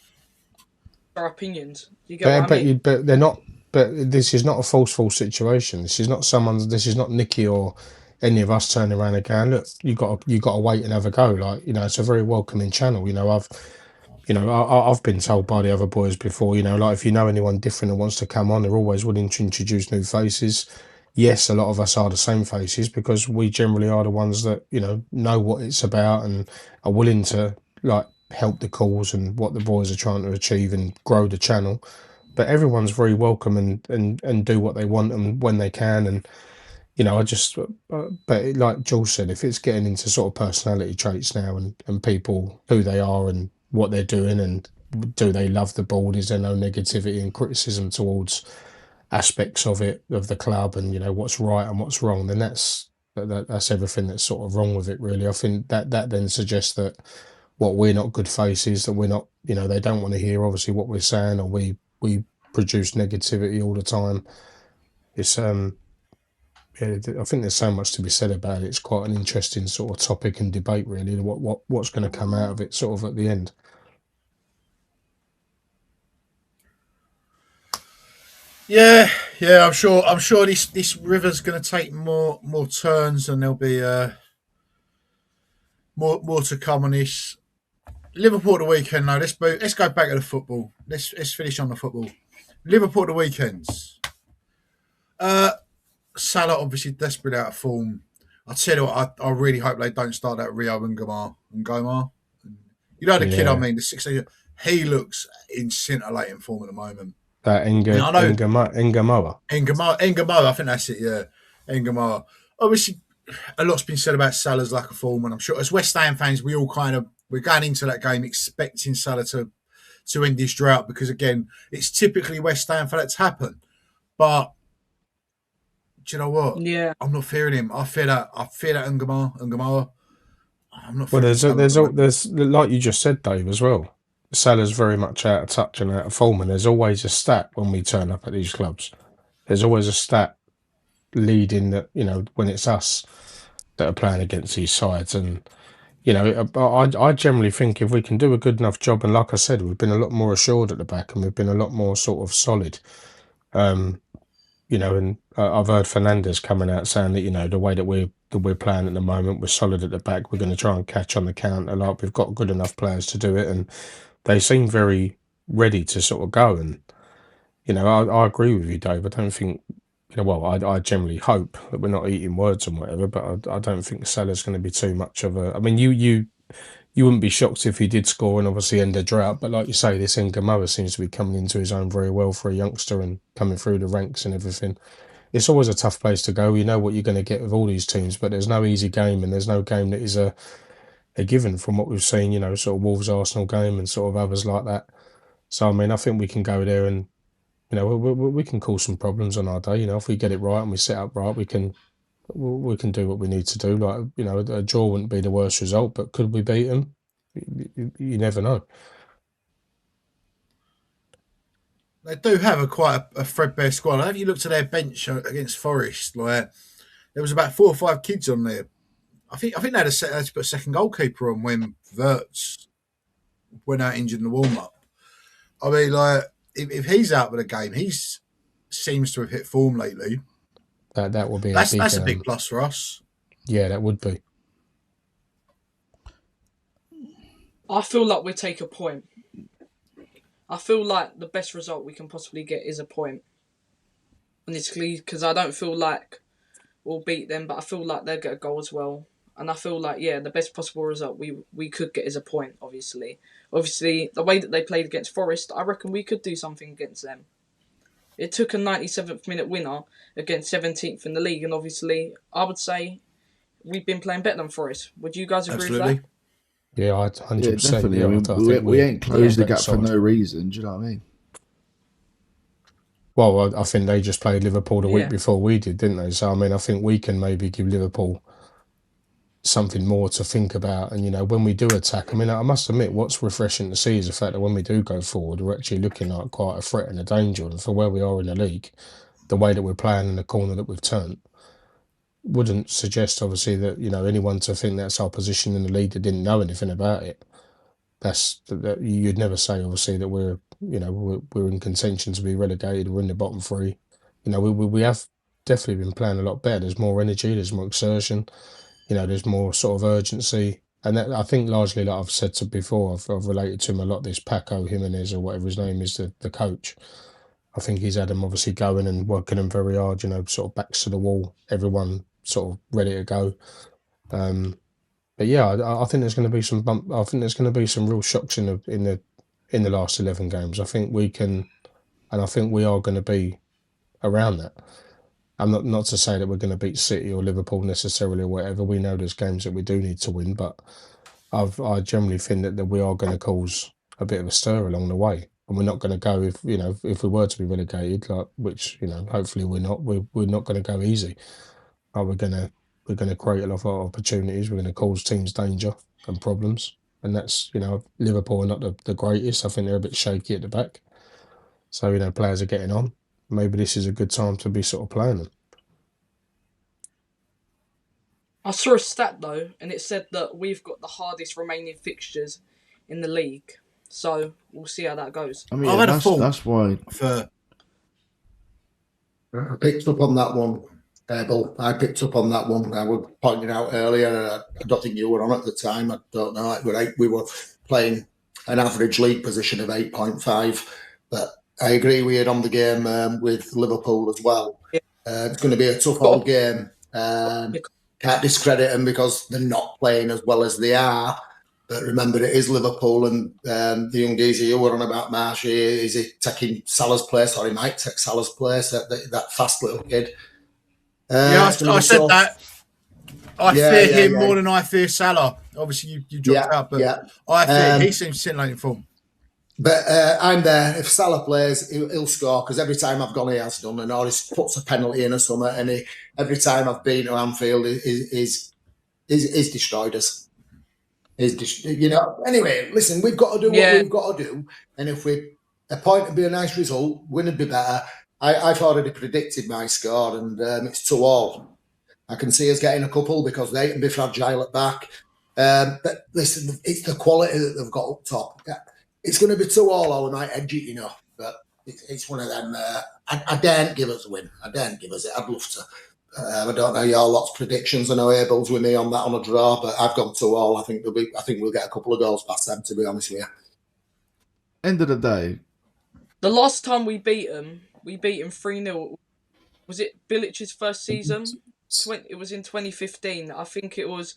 their opinions. You get what I mean? But they're not. But this is not a forceful situation. This is not Nicky or any of us turning around and going, look, you got to wait and have a go. Like, it's a very welcoming channel. I've been told by the other boys before, like if you know anyone different that wants to come on, they're always willing to introduce new faces. Yes, a lot of us are the same faces because we generally are the ones that, know what it's about and are willing to like help the cause and what the boys are trying to achieve and grow the channel. But everyone's very welcome and do what they want and when they can. And I just, but like Jules said, if it's getting into sort of personality traits now and people who they are and what they're doing and do they love the board, is there no negativity and criticism towards aspects of it, of the club, and what's right and what's wrong, then that's everything that's sort of wrong with it, really. I think that then suggests that what we're not good faces, that we're not, they don't want to hear obviously what we're saying, or we produce negativity all the time. It's yeah, I think there's so much to be said about it. It's quite an interesting sort of topic and debate, really. What's going to come out of it, sort of at the end. Yeah, I'm sure. This river's going to take more turns, and there'll be more to come on this. Liverpool at the weekend. No, let's go back to the football. Let's finish on the football. Liverpool at the weekends. Salah obviously desperately out of form. I tell you what, I really hope they don't start that Rio and Gomar. You know the kid I mean, the 16. He looks in scintillating form at the moment. That Engamoa. Engamoa, I think that's it, yeah. Engamoa. Obviously, a lot's been said about Salah's lack of form, and I'm sure as West Ham fans, we're going into that game expecting Salah to end this drought because, again, it's typically West Ham for that to happen. But do you know what? Yeah. I'm not fearing him. I fear that Engamoa. I'm not Well, fearing there's like you just said, Dave, as well. Salah's very much out of touch and out of form, and there's always a stat when we turn up at these clubs. There's always a stat leading that, when it's us that are playing against these sides. And, I generally think if we can do a good enough job, and like I said, we've been a lot more assured at the back and we've been a lot more sort of solid. And I've heard Fernandez coming out saying that, the way that we're playing at the moment, we're solid at the back. We're going to try and catch on the counter. Like, we've got good enough players to do it, and they seem very ready to sort of go. And I agree with you, Dave. I don't think, well, I generally hope that we're not eating words and whatever, but I don't think Salah's going to be too much of a. I mean, you wouldn't be shocked if he did score and obviously end the drought, but like you say, this Ngamoa seems to be coming into his own very well for a youngster and coming through the ranks and everything. It's always a tough place to go. You know what you're going to get with all these teams, but there's no easy game, and there's no game that is a given from what we've seen, sort of Wolves Arsenal game and sort of others like that. So, I mean, I think we can go there and, we can cause some problems on our day. If we get it right and we set up right, we can do what we need to do. Like, a draw wouldn't be the worst result, but could we beat them? You never know. They do have quite a threadbare squad. Have you looked at their bench against Forest? Like, there was about 4 or 5 kids on there. I think they had to put a second goalkeeper on when Wirtz went out injured in the warm up. I mean, like, if he's out of the game, he seems to have hit form lately. That would be that's a big plus for us. Yeah, that would be. I feel like we take a point. I feel like the best result we can possibly get is a point. Honestly, because I don't feel like we'll beat them, but I feel like they'll get a goal as well. And I feel like, the best possible result we could get is a point, obviously. Obviously, the way that they played against Forest, I reckon we could do something against them. It took a 97th minute winner against 17th in the league, and obviously, I would say we've been playing better than Forest. Would you guys agree with that? Yeah, 100%. Yeah, definitely. I mean, we ain't closed the gap for no reason. Do you know what I mean? Well, I think they just played Liverpool the week before we did, didn't they? So, I mean, I think we can maybe give Liverpool something more to think about. And, when we do attack, I mean, I must admit, what's refreshing to see is the fact that when we do go forward, we're actually looking like quite a threat and a danger. And for where we are in the league, the way that we're playing in the corner that we've turned, wouldn't suggest, obviously, that, anyone to think that's our position in the league that didn't know anything about it. That you'd never say, obviously, that we're in contention to be relegated. We're in the bottom 3. We have definitely been playing a lot better. There's more energy, there's more exertion, there's more sort of urgency. And that, I think largely, like I've said to before, I've related to him a lot, this Paco Jimenez or whatever his name is, the coach. I think he's had them obviously going and working them very hard, sort of backs to the wall, everyone sort of ready to go. But yeah, I think there's going to be some bump. I think there's going to be some real shocks in the last 11 games. I think we can, and I think we are going to be around that. I'm not to say that we're going to beat City or Liverpool necessarily or whatever. We know there's games that we do need to win, but I generally think that we are going to cause a bit of a stir along the way, and we're not going to go if we were to be relegated, like which hopefully we're not. We're not going to go easy. We're going to create a lot of opportunities. We're going to cause teams danger and problems, and that's Liverpool are not the greatest. I think they're a bit shaky at the back, so players are getting on. Maybe this is a good time to be sort of playing them. I saw a stat though, and it said that we've got the hardest remaining fixtures in the league. So we'll see how that goes. I mean, that's why. I picked up on that one, Bill. I picked up on that one. I was pointing out earlier. I don't think you were on at the time. I don't know. We were playing an average league position of 8.5, but I agree we had on the game with Liverpool as well. Yeah. It's going to be a tough old game. Can't discredit them because they're not playing as well as they are. But remember, it is Liverpool, and the young geezer you were on about, Marshy, is he taking Salah's place, or he might take Salah's place, that fast little kid. I said that. I fear him more than I fear Salah. Obviously, you dropped out, but I fear he seems scintillating form. But I'm there. If Salah plays, he'll score, because every time I've gone, he has done, and or he puts a penalty in or something, and every time I've been to Anfield, he's destroyed us. Anyway, listen, we've got to do what we've got to do, and if a point would be a nice result, win would be better. I've already predicted my score, and it's 2-2. I can see us getting a couple because they can be fragile at back. But listen, it's the quality that they've got up top. It's going to be 2-2, or we might edge it, but it's one of them. I daren't give us a win. I daren't give us it. I'd love to. I don't know your lot's predictions. I know Abel's with me on that on a draw, but I've gone 2-2. I think we'll get a couple of goals past them, to be honest with you. End of the day, the last time we beat them 3-0. Was it Bilic's first season? It was in 2015. I think it was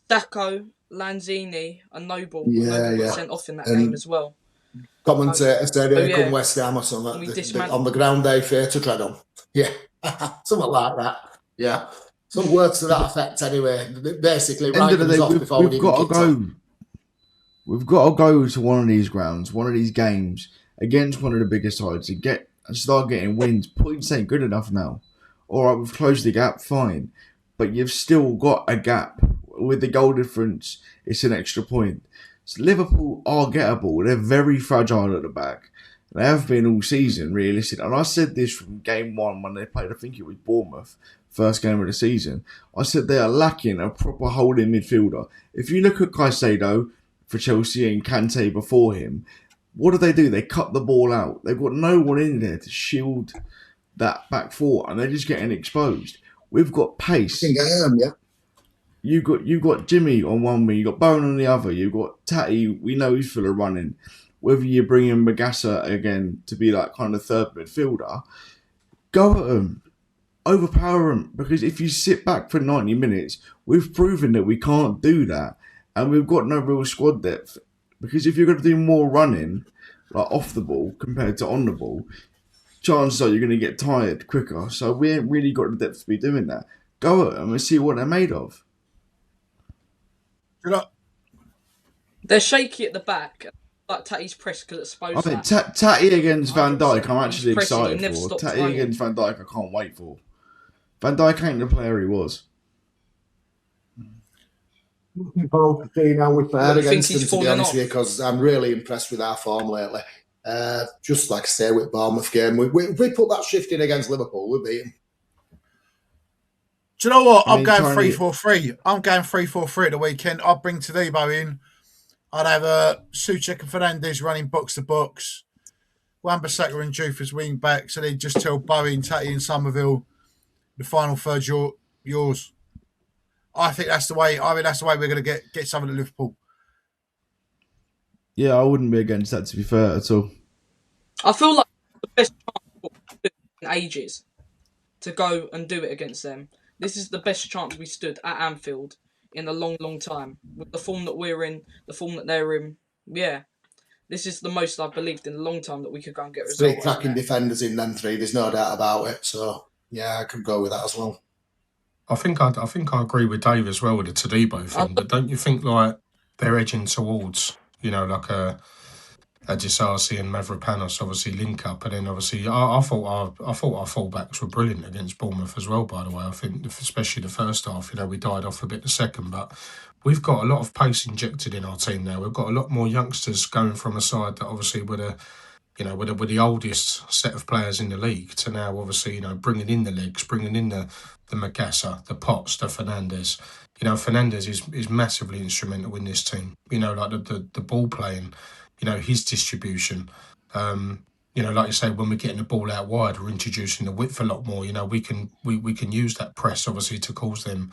Sacco, Lanzini, and Noble. Noble got sent off in that game as well. Commentator said, "Here come West Ham or something on the ground they fear to tread on." Yeah, something like that. Yeah, some words to that effect. Anyway, basically, end of the day, we've got to go to one of these grounds, one of these games against one of the bigger sides and start getting wins. Points ain't good enough now. All right, we've closed the gap, fine, but you've still got a gap. With the goal difference, it's an extra point. So Liverpool are gettable. They're very fragile at the back. They have been all season, realistic. And I said this from game one when they played, I think it was Bournemouth, first game of the season. I said they are lacking a proper holding midfielder. If you look at Caicedo for Chelsea and Kante before him, what do? They cut the ball out. They've got no one in there to shield that back four, and they're just getting exposed. We've got pace. I think I am, yeah. You've got Jimmy on one wing, you've got Bowen on the other, you've got Tatty, we know he's full of running. Whether you bring in Magassa again to be that kind of third midfielder, go at them, overpower them. Because if you sit back for 90 minutes, we've proven that we can't do that, and we've got no real squad depth. Because if you're going to do more running, like off the ball compared to on the ball, chances are you're going to get tired quicker. So we ain't really got the depth to be doing that. Go at them and see what they're made of. They're shaky at the back. Like Tatty's press could expose I think that. Tatty against Van Dijk, I'm actually excited for. Tatty against Van Dijk, I can't wait for. Van Dijk ain't the player he was. Looking forward to seeing how we fare against them, to be honest with you, because I'm really impressed with our form lately. Just like I say with Bournemouth game, we put that shift in against Liverpool, we beat them. Do you know what? I'm going 3-4-3. I'm going 3-4-3 at the weekend. I'll bring Tadebo in. I'd have Souček and Fernandes running box to box. Wan-Bissaka and Juve as wing backs, and then just tell Bowen, Tatty and Somerville the final third's yours. I think that's the way. I mean, that's the way we're going to get something at Liverpool. Yeah, I wouldn't be against that, to be fair, at all. I feel like the best chance in ages to go and do it against them. This is the best chance we stood at Anfield in a long, long time. With the form that we're in, the form that they're in, yeah. This is the most I've believed in a long time that we could go and get a result. 3 cracking defenders in them 3. There's no doubt about it. So yeah, I could go with that as well. I think I agree with Dave as well with the Todibo thing, but don't you think like they're edging towards, like a Disasi and Mavropanos obviously link up, and then obviously I thought our fullbacks were brilliant against Bournemouth as well. By the way, I think especially the first half, we died off a bit the second, but we've got a lot of pace injected in our team now. We've got a lot more youngsters going from a side that obviously were the oldest set of players in the league to now obviously bringing in the legs, bringing in the Magassa, the Potts, the Fernandes. Fernandes is massively instrumental in this team. Like the ball playing. His distribution. Like you say, when we're getting the ball out wide, we're introducing the width a lot more. We can use that press obviously to cause them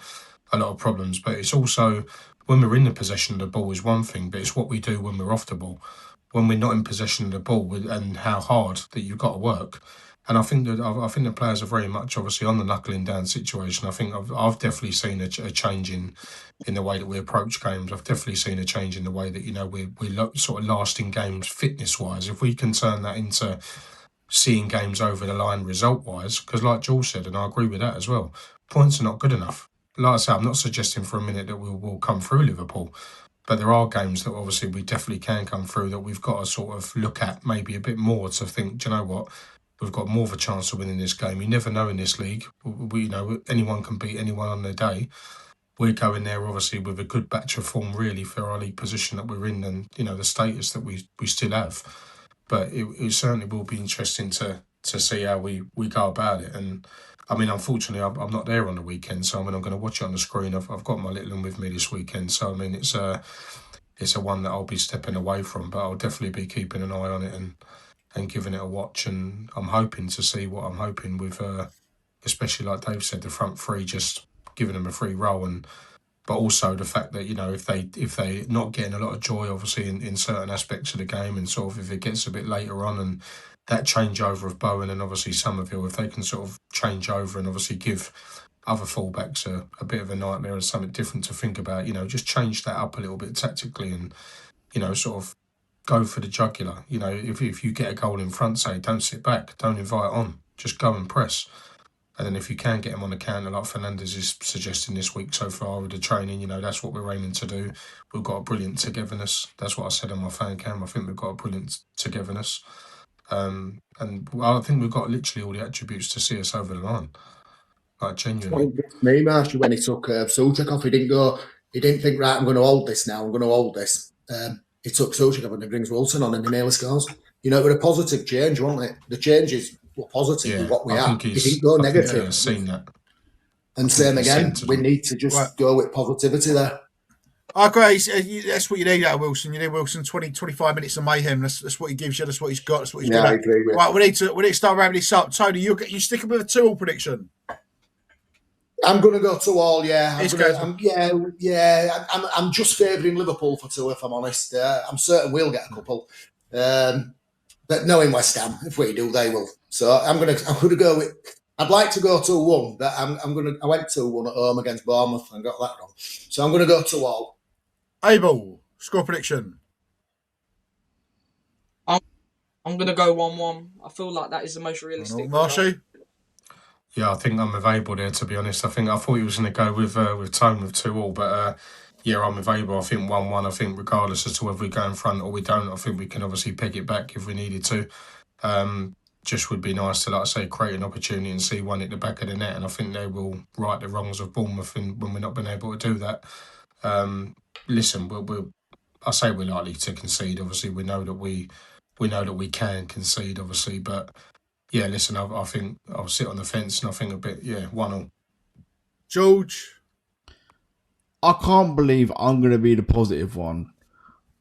a lot of problems. But it's also when we're in the possession of the ball is one thing, but it's what we do when we're off the ball. When we're not in possession of the ball and how hard that you've got to work. And I think the players are very much obviously on the knuckling down situation. I think I've definitely seen a change in the way that we approach games. I've definitely seen a change in the way that we're sort of lasting games fitness wise. If we can turn that into seeing games over the line result wise, because like George said, and I agree with that as well, points are not good enough. Like I say, I'm not suggesting for a minute that we'll come through Liverpool. But there are games that obviously we definitely can come through that we've got to sort of look at maybe a bit more to think, do you know what? We've got more of a chance of winning this game. You never know in this league. Anyone can beat anyone on their day. We're going there obviously with a good batch of form really for our league position that we're in and, the status that we still have. But it certainly will be interesting to see how we go about it. And I mean, unfortunately, I'm not there on the weekend, so I'm going to watch it on the screen. I've got my little one with me this weekend, so I mean, it's a one that I'll be stepping away from, but I'll definitely be keeping an eye on it and giving it a watch. And I'm hoping to see what I'm hoping with, especially like Dave said, the front three, just giving them a free roll, but also the fact that if they not getting a lot of joy, obviously in certain aspects of the game, and sort of if it gets a bit later on and that changeover of Bowen and obviously Somerville, if they can sort of change over and obviously give other fullbacks a bit of a nightmare and something different to think about, just change that up a little bit tactically and, sort of go for the jugular. If you get a goal in front, say, don't sit back, don't invite on, just go and press. And then if you can get them on the counter, like Fernandes is suggesting this week so far with the training, that's what we're aiming to do. We've got a brilliant togetherness. That's what I said on my fan cam. I think we've got a brilliant togetherness. And I think we've got literally all the attributes to see us over the line. Like, genuinely. Me, Marshall, when he took Souček off, he didn't think, right, I'm going to hold this now, I'm going to hold this. He took Souček off and he brings Wilson on and he nearly scores. It was a positive change, wasn't it? The changes were positive with what we had. He didn't go negative. I've seen that. And same again, we need to just go with positivity there. I agree. That's what you need out of Wilson. You need Wilson 20, 25 minutes of mayhem. That's what he gives you. That's what he's got. That's what he's good at. I agree with. Right, we need to start wrapping this up. Tony, you sticking with a 2-2 prediction? I'm going to go 2-2. Yeah, I'm just favouring Liverpool for 2, if I'm honest. I'm certain we'll get a couple, but knowing West Ham, if we do, they will. So I'm going to go with. I'd like to go 2-1, but I went 2-1 at home against Bournemouth and got that wrong. So I'm going to go 2-2. Abel, score prediction. I'm going to go 1-1. I feel like that is the most realistic. Marshy? Yeah, I think I'm with Abel there, to be honest. I thought he was going to go with Tone with 2-2, but I'm with Abel. I think 1-1. I think regardless as to whether we go in front or we don't, I think we can obviously peg it back if we needed to. Just would be nice to, like I say, create an opportunity and see one at the back of the net, and I think they will right the wrongs of Bournemouth when we're not been able to do that. Listen, I say we're likely to concede. Obviously, we know that we can concede. Obviously, but yeah, listen, I think I'll sit on the fence and I think 1-1. George, I can't believe I'm going to be the positive one.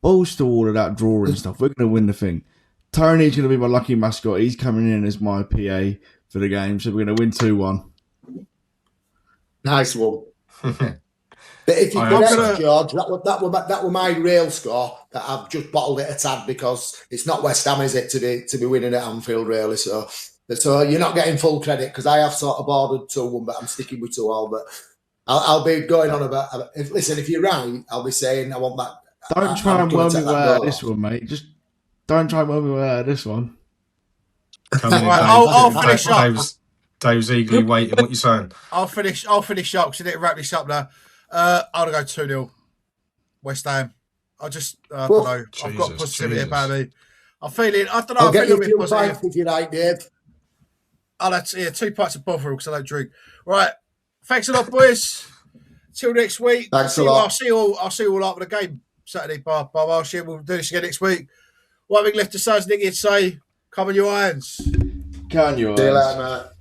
Balls to all of that drawing stuff. We're going to win the thing. Tony's going to be my lucky mascot. He's coming in as my PA for the game, so we're going to win 2-1. Nice one. But if you're I correct, hope so. George, that were my real score. That I've just bottled it a tad because it's not West Ham, is it, to be winning at Anfield, really? So you're not getting full credit because I have sort of bordered 2-1, but I'm sticking with 2-all. But I'll be going on about. If you're right, I'll be saying I want that. Don't try I'm and gonna worm take me that out goal this off. one, mate. Just don't try and worm me out this one. coming in, Right, Dave. I'll finish up. Dave's eagerly waiting. What you saying? I'll finish up because I need to wrap this up now. I'll go 2-0 West Ham. I don't know. I've got positivity about me. I'm feeling. I don't know. I'll I'm get feeling you a a bit few positive. pints if you like, Dave. I'll have 2 pints of Bovril because I don't drink. Right. Thanks a lot, boys. Till next week. Thanks a lot. I'll see you all after the game Saturday. Bye. We'll do this again next week. What have we left to say, as Nicky would say, come on your hands. Can you? See you later, mate.